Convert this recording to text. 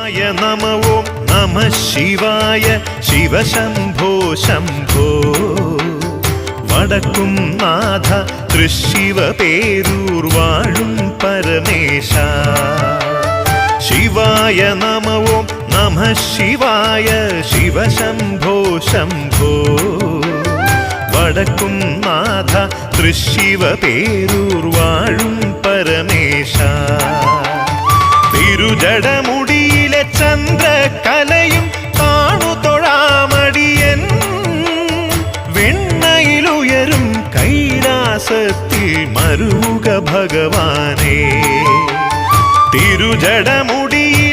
നമ ഓം നമ ശിവായ ശിവശംഭോ ശംഭോ വടക്കും നാഥ തൃശിവ പേരൂർ വാഴും പരമേശ ശിവായ നമ ഓം നമ ശിവായ ശിവശംഭോ ശംഭോ വടക്കും നാഥ തൃശിവ പേരൂർ വാഴും പരമേശ തിരുജടമുടിയിലെ ചന്ദ്രകലയും കാണു തൊഴാമടിയൻ വെണ്ണയിലുയരും കൈലാസത്തിൽ മരുക ഭഗവാനേ തിരുജടമുടിയിൽ